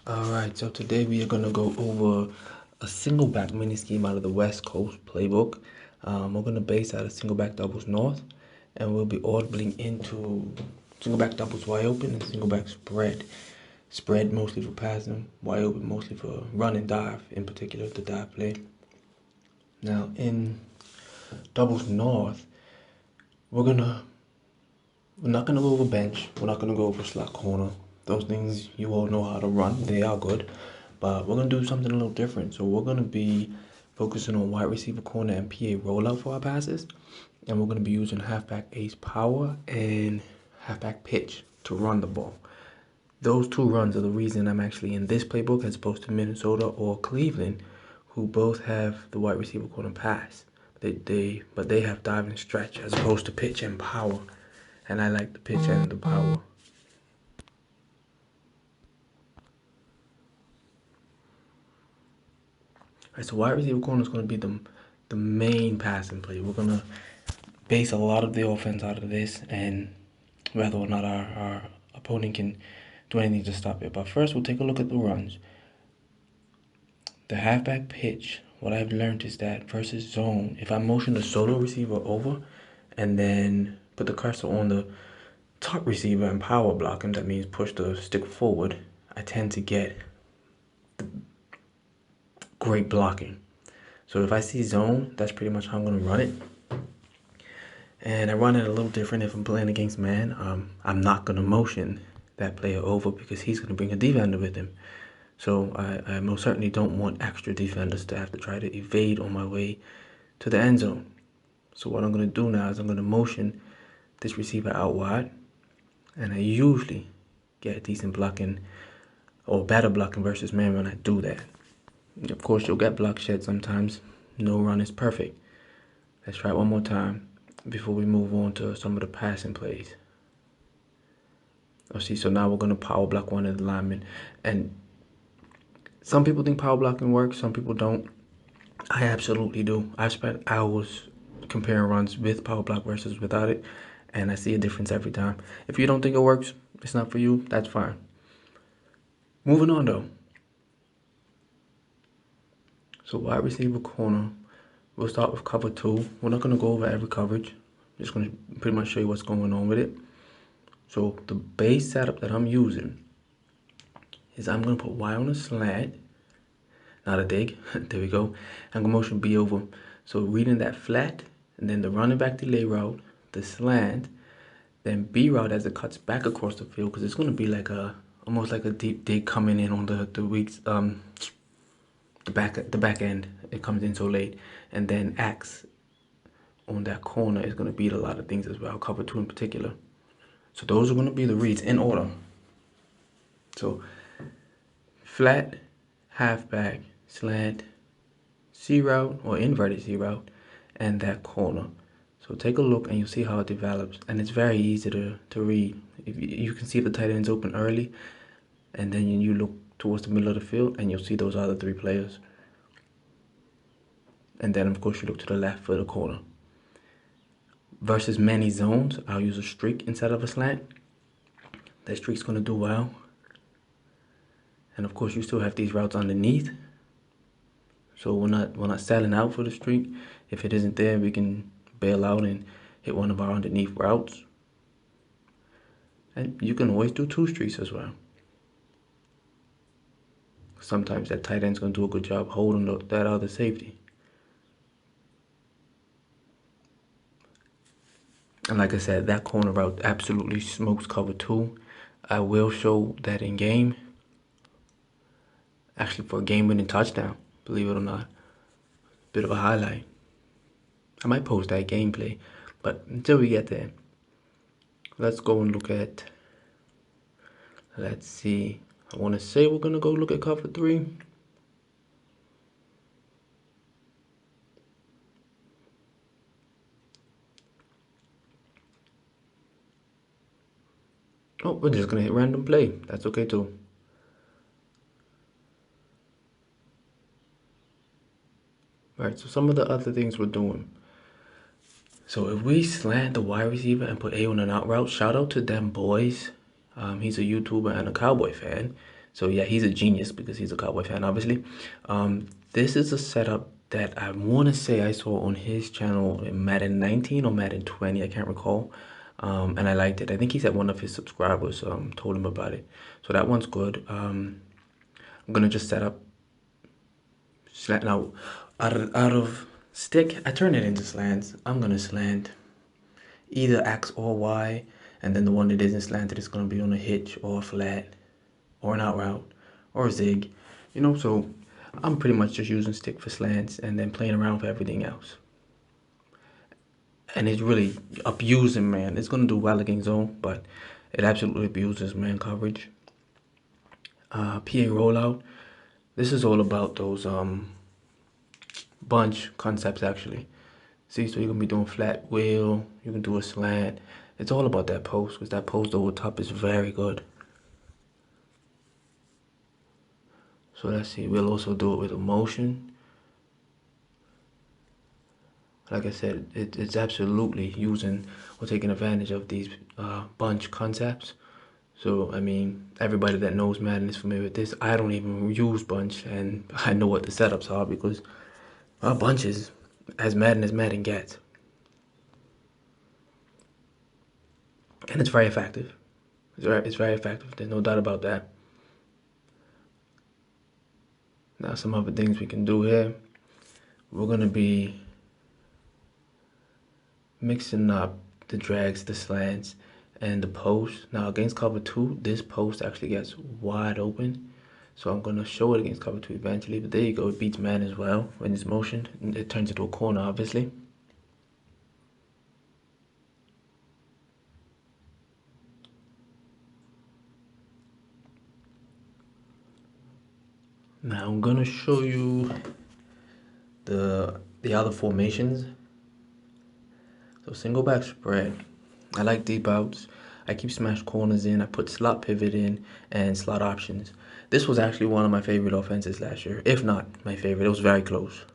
Alright, so today we are going to go over a single back mini scheme out of the West Coast playbook. We're going to base out of single back doubles north, and we'll be audibling into single back doubles wide open and single back spread. Spread mostly for passing, wide open mostly for run and dive, in particular the dive play. Now in doubles north, we're not gonna go over bench. We're not gonna go over slot corner. Those things you all know how to run. They are good, but we're gonna do something a little different. So we're gonna be focusing on wide receiver corner and PA rollout for our passes, and we're gonna be using halfback ace power and halfback pitch to run the ball. Those two runs are the reason I'm actually in this playbook as opposed to Minnesota or Cleveland, who both have the wide receiver corner pass. But they have dive and stretch as opposed to pitch and power. And I like the pitch and the power. Alright, so wide receiver corner is going to be the main passing play. We're going to base a lot of the offense out of this, and whether or not our opponent can do anything to stop it. But first, we'll take a look at the runs. The halfback pitch, what I've learned is that versus zone, if I motion the solo receiver over and then put the cursor on the top receiver and power block him, that means push the stick forward, I tend to get great blocking. So if I see zone, that's pretty much how I'm going to run it. And I run it a little different if I'm playing against man. I'm not going to motion that player over because he's going to bring a defender with him. So I most certainly don't want extra defenders to have to try to evade on my way to the end zone. So what I'm going to do now is I'm going to motion this receiver out wide, and I usually get decent blocking or better blocking versus man when I do that. Of course, you'll get block shed sometimes. No run is perfect. Let's try it one more time before we move on to some of the passing plays. Oh, see, so now we're going to power block one of the linemen. And some people think power blocking works, some people don't. I absolutely do. I've spent hours comparing runs with power block versus without it, and I see a difference every time. If you don't think it works, it's not for you, that's fine. Moving on though. So wide receiver corner, we'll start with cover 2. We're not going to go over every coverage. I'm just going to pretty much show you what's going on with it. So the base setup that I'm using is I'm going to put Y on a slant, not a dig. There we go. I'm going to motion B over. So reading that flat, and then the running back delay route, the slant, then B route as it cuts back across the field, because it's going to be like almost like a deep dig coming in on the week's the back end. It comes in so late, and then X on that corner is going to beat a lot of things as well, cover 2 in particular. So those are going to be the reads in order. So flat, halfback, slant, C route or inverted C route, and that corner. So take a look and you'll see how it develops, and it's very easy to read. If you can see the tight ends open early, and then you look towards the middle of the field and you'll see those other 3 players. And then of course you look to the left for the corner. Versus many zones, I'll use a streak instead of a slant. That streak's going to do well. And of course you still have these routes underneath. So we're not selling out for the streak. If it isn't there, we can bail out and hit one of our underneath routes. And you can always do 2 streaks as well. Sometimes that tight end's going to do a good job holding that other safety. And like I said, that corner route absolutely smokes cover 2. I will show that in game. Actually, for a game-winning touchdown, believe it or not. Bit of a highlight. I might post that gameplay, but until we get there, let's go and look at, let's see. I want to say we're going to go look at cover 3. Oh, we're just going to hit random play. That's okay too. Alright, so some of the other things we're doing. So if we slant the wide receiver and put A on an out route, shout out to them boys. He's a YouTuber and a Cowboy fan. So yeah, he's a genius because he's a Cowboy fan, obviously. This is a setup that I want to say I saw on his channel in Madden 19 or Madden 20, I can't recall. And I liked it. I think he said one of his subscribers told him about it. So that one's good. I'm gonna just set up slant now. Out of stick, I turn it into slants. I'm gonna slant either X or Y, and then the one that isn't slanted is gonna be on a hitch or a flat or an out route or a zig. So I'm pretty much just using stick for slants and then playing around for everything else. And it's really abusing man. It's gonna do well against zone, but it absolutely abuses man coverage. PA rollout. This is all about those bunch concepts actually. See, so you're gonna be doing flat wheel, you can do a slant. It's all about that post, because that post over top is very good. So let's see, we'll also do it with a motion. Like I said, it's absolutely using or taking advantage of these bunch concepts. So, I mean, everybody that knows Madden is familiar with this. I don't even use bunch, and I know what the setups are because our bunch is as Madden gets. And it's very effective. It's very effective. There's no doubt about that. Now, some other things we can do here. We're going to be mixing up the drags, the slants, and the post. Now, against cover 2, this post actually gets wide open. So I'm going to show it against cover 2 eventually. But there you go. It beats man as well when it's motioned. It turns into a corner, obviously. Now I'm gonna show you the other formations. So single back spread. I like deep outs. I keep smash corners in. I put slot pivot in and slot options. This was actually one of my favorite offenses last year, if not my favorite. It was very close.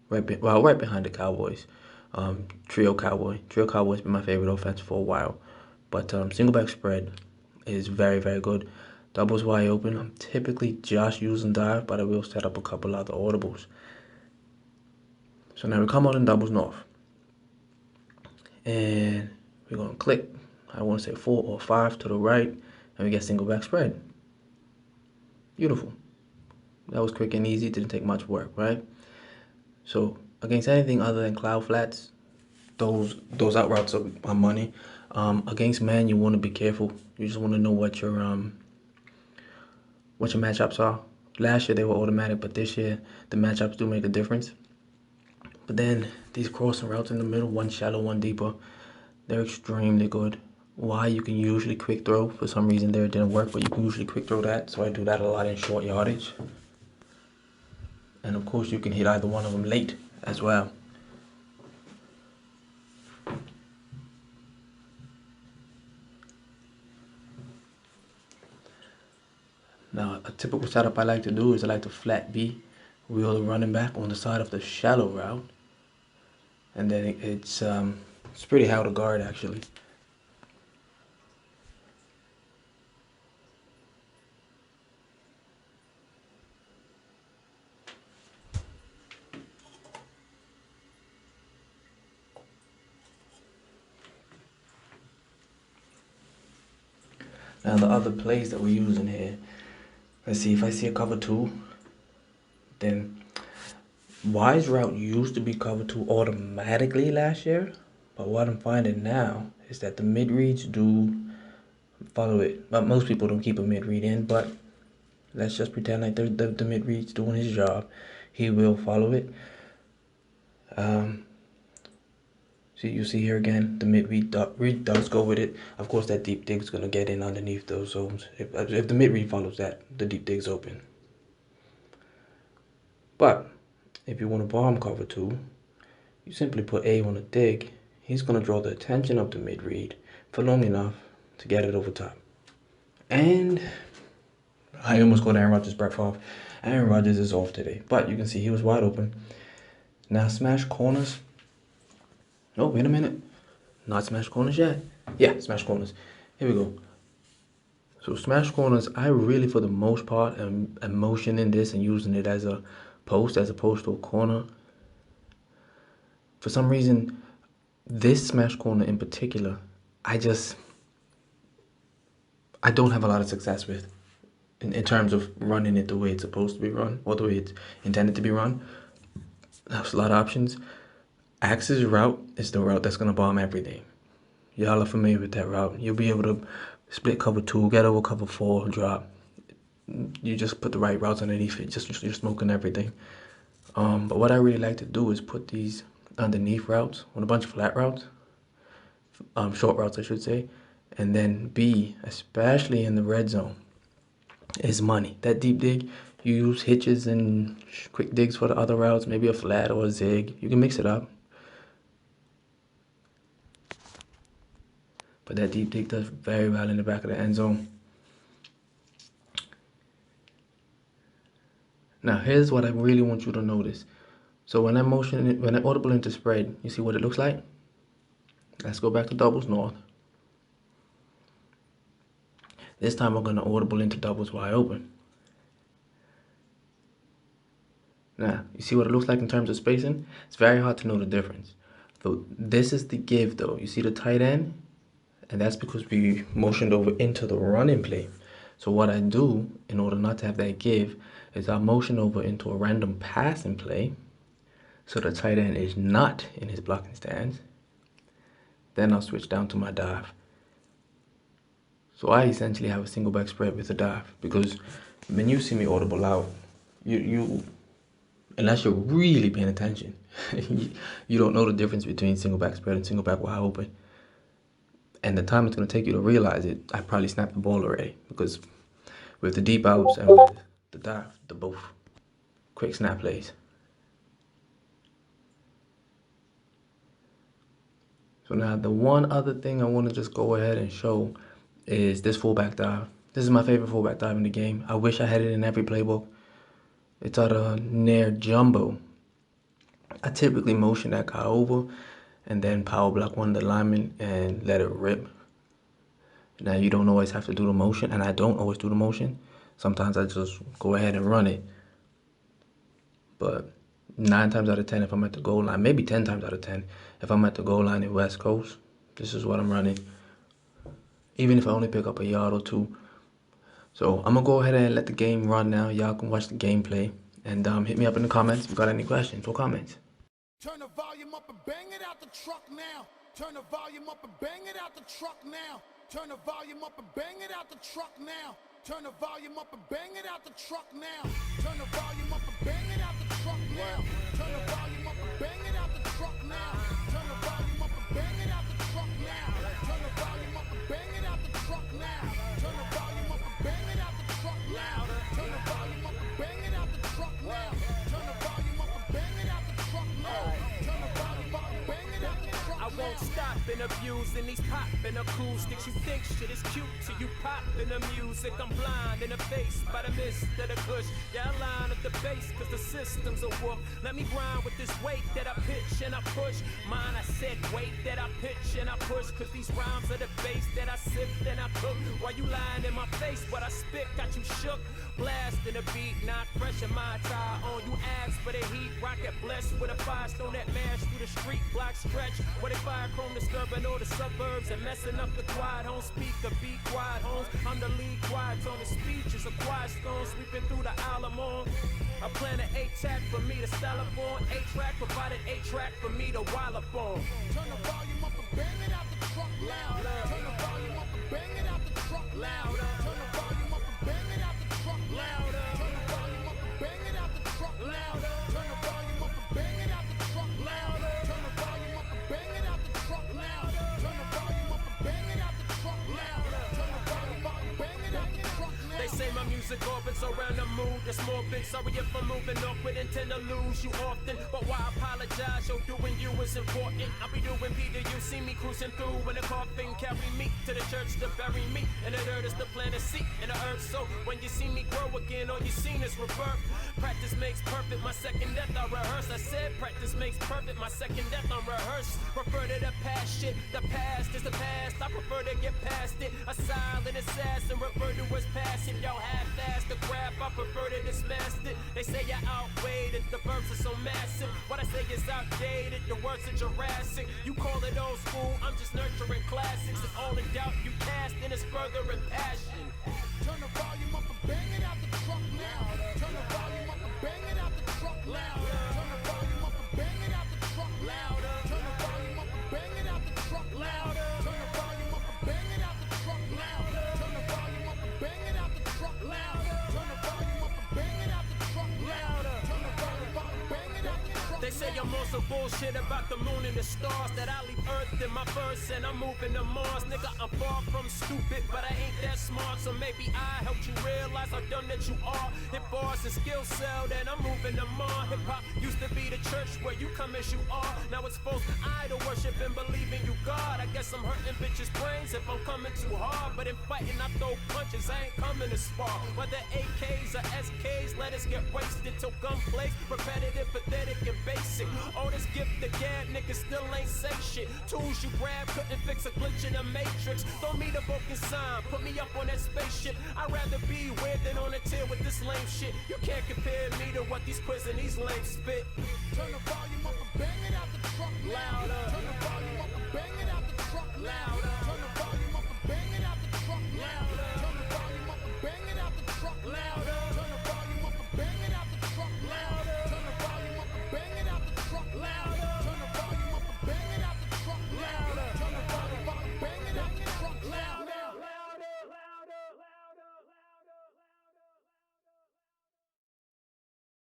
Right behind the Cowboys. Trio Cowboys been my favorite offense for a while. But single back spread is very, very good. Doubles wide open. I'm typically just using dive, but I will set up a couple other audibles. So now we come out in doubles north. And we're going to click, I want to say 4 or 5 to the right, and we get single back spread. Beautiful. That was quick and easy. Didn't take much work, right? So against anything other than cloud flats, those out routes are money. Against man, you want to be careful. You just want to know what your matchups are. Last year they were automatic, but this year the matchups do make a difference. But then these crossing routes in the middle, one shallow, one deeper, they're extremely good. Why? You can usually quick throw. For some reason there it didn't work, but you can usually quick throw that. So I do that a lot in short yardage. And of course you can hit either one of them late as well. Now, a typical setup I like to do is I like to flat B, wheel the running back on the side of the shallow route. And then it's pretty hard to guard actually. Now the other plays that we're using here, let's see, if I see a cover 2, then Wise route used to be cover 2 automatically last year, but what I'm finding now is that the mid reads do follow it. But most people don't keep a mid read in, but let's just pretend like the mid read's doing his job. He will follow it. See, you see here again, the mid read does go with it. Of course, that deep dig's gonna get in underneath those zones. If the mid read follows that, the deep dig's open. But if you want to bomb cover 2, you simply put A on a dig. He's going to draw the attention of the mid read for long enough to get it over top. And I almost got Aaron Rodgers' breath off. Aaron Rodgers is off today, but you can see he was wide open. Now smash corners. Oh, wait a minute. Not smash corners yet. Yeah, smash corners. Here we go. So smash corners, I really, for the most part, am motioning this and using it as a post as opposed to a corner. For some reason, this smash corner in particular, I don't have a lot of success with in terms of running it the way it's supposed to be run or the way it's intended to be run. There's a lot of options. Axe's route is the route that's gonna bomb everything. Y'all are familiar with that route. You'll be able to split cover 2, get over cover 4, drop. You just put the right routes underneath it, you're smoking everything. But what I really like to do is put these underneath routes on a bunch of flat routes, short routes I should say, and then B, especially in the red zone, is money. That deep dig, you use hitches and quick digs for the other routes, maybe a flat or a zig. You can mix it up. But that deep dig does very well in the back of the end zone. Now here's what I really want you to notice. So when I audible into spread, you see what it looks like? Let's go back to doubles north. This time we're gonna audible into doubles wide open. Now, you see what it looks like in terms of spacing? It's very hard to know the difference. So this is the give though. You see the tight end? And that's because we motioned over into the running play. So what I do, in order not to have that give, is I motion over into a random passing play, so the tight end is not in his blocking stance. Then I'll switch down to my dive. So I essentially have a single back spread with a dive, because when you see me audible out, you unless you're really paying attention, you don't know the difference between single back spread and single back wide open. And the time it's going to take you to realize it, I probably snapped the ball already, because with the deep outs and with the dive, they're both quick snap plays. So now the one other thing I want to just go ahead and show is this fullback dive. This is my favorite fullback dive in the game. I wish I had it in every playbook. It's out of near jumbo. I typically motion that guy over and then power block one of the linemen and let it rip. Now you don't always have to do the motion, and I don't always do the motion. Sometimes I just go ahead and run it. But 9 times out of 10 if I'm at the goal line, maybe 10 times out of 10 if I'm at the goal line in West Coast, this is what I'm running. Even if I only pick up a yard or 2. So I'm gonna go ahead and let the game run now. Y'all can watch the gameplay and hit me up in the comments if you got any questions or comments. Turn the volume up and bang it out the truck now. Turn the volume up and bang it out the truck now. Turn the volume up and bang it out the truck now. Turn the volume up and bang it out the truck now. Turn the volume up and bang it out the truck now. Turn the volume up and bang it out the truck now. Turn the volume up and bang it out the truck now. Turn the volume up and bang it out the truck now. Turn the volume up and bang it out the truck now. Turn the volume up and bang it out the truck now. Turn the volume up and bang it out the truck now. Turn the volume up and bang it out the truck now. I won't stop in abusing these poppin' acoustics. You think shit is cute till you poppin' the music. I'm blind in the face by the mist of the kush. Yeah, I line up the bass cause the system's a whoop. Let me grind with this weight that I pitch and I push. Mine, I said weight that I pitch and I push. Cause these rhymes are the bass that I sip and I cook. While you lying in my face, what I spit got you shook. Blasting a beat, not fresh in my tie on. You ask for the heat, rocket blessed with a firestone that mash through the street block stretch. Where they fire chrome disturbing all the suburbs and messing up the quiet homes. Speaker, be quiet homes. I'm the lead quiet on the speech is a quiet stone sweeping through the Alamo. I plan an 8-track for me to style up on. 8-track provided 8-track for me to while up on. Turn the volume up and bang it out the truck louder. Turn the volume up and bang it out the truck louder. Turn the volume up and bang it out the truck louder. Turn the volume up and bang it out the truck louder. Turn the volume up and bang it out the truck louder. Turn the volume up and bang it out the truck louder. Turn the volume up and bang it out the truck louder. Turn the volume up and bang it out the truck louder. They say my music orbits words around the mood. That's morbid. Sorry if I'm moving awkward, intend to lose you often. But why apologize? Yo, doing you is important. I'll be doing Peter, you see me cruising through in a coffin. Carry me to the church to bury me. And the dirt is the planet seat in the earth. So when you see me grow again, all you seen is rebirth. Practice makes perfect, my second death I rehearse. I said practice makes perfect, my second death I'm rehearsed. Refer to the past shit, the past is the past. I prefer to get past it. A silent assassin refer to as passive. Y'all half-assed the crap, I prefer to dismiss it. They say you're outweighed, the verbs are so massive. What I say is outdated, the words are Jurassic. You call it old school, I'm just nurturing classics. And all in doubt you cast in is further in passion. Turn the volume up and bang it out the truck now. Turn the volume up and bang it out the truck louder. Turn the volume up and bang it out the truck louder. Turn the volume up and bang it out the truck louder. Turn the volume up and bang it out the truck louder. Turn the volume up and bang it out the truck louder. Turn the volume up and bang it out the truck louder. Turn the volume up and bang it out the truck. They say I'm on some bullshit about the moon and the stars. That I leave Earth in my verse and I'm moving to Mars. Nigga, I'm far from stupid, but I ain't that smart. So maybe I helped you realize how dumb that you are. Hip bars and skill cell, then I'm moving to Mars. Hip hop used to be the church where you come as you are. Now it's supposed to idol worship and believe in you, God. I guess I'm hurting bitches' brains if I'm coming too hard. But in fighting, I throw punches, I ain't coming to spar. Whether AKs or SKs, let us get wasted till gunplays. Repetitive, pathetic, and basic. All this gift to gab, niggas still ain't say shit. Tools you grab couldn't fix a glitch in the matrix. Throw me the broken sign, put me up on that spaceship. I'd rather be weird than on a tier with this lame shit. You can't compare me to what these quiz and these lames spit. Turn the volume up and bang it out the truck louder. Turn the volume up and bang it out the truck louder. Turn the volume up and bang it out the truck louder. Turn the volume up and bang it out the truck louder. Turn the volume up and bang it out the truck louder. Turn the volume up and bang it out the truck louder. Turn the volume up and bang it out the truck louder. Turn the volume up and bang it out the truck louder.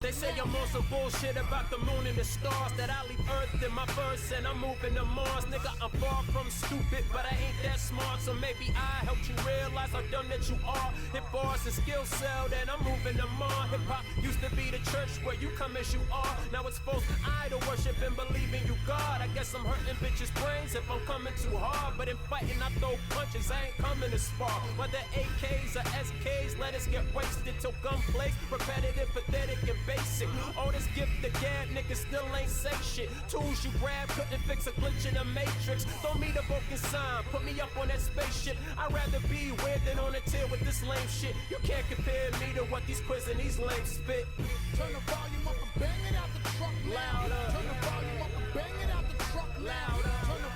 They say I'm on some bullshit about the moon and the stars. That I leave Earth in my verse and I'm moving to Mars. Nigga, I'm far from stupid, but I ain't that smart. So maybe I helped you realize how dumb that you are. Hip bars and skill cell, then I'm moving to Mars. Hip hop used to be the church where you come as you are. Now it's supposed to idol worship and believe in you, God. I guess I'm hurting bitches' brains if I'm coming too hard. But in fighting, I throw punches, I ain't coming to spar. Whether AKs or SKs, let us get wasted till gunplays. Repetitive, pathetic, and basic. All this gift to gab, niggas still ain't say shit. Tools you grab couldn't fix a glitch in the matrix. Throw me the broken sign, put me up on that spaceship. I'd rather be weird than on a tier with this lame shit. You can't compare me to what these quiz and these lames spit. Turn the volume up and bang it out the truck louder. Turn the volume up and bang it out the truck louder. Turn the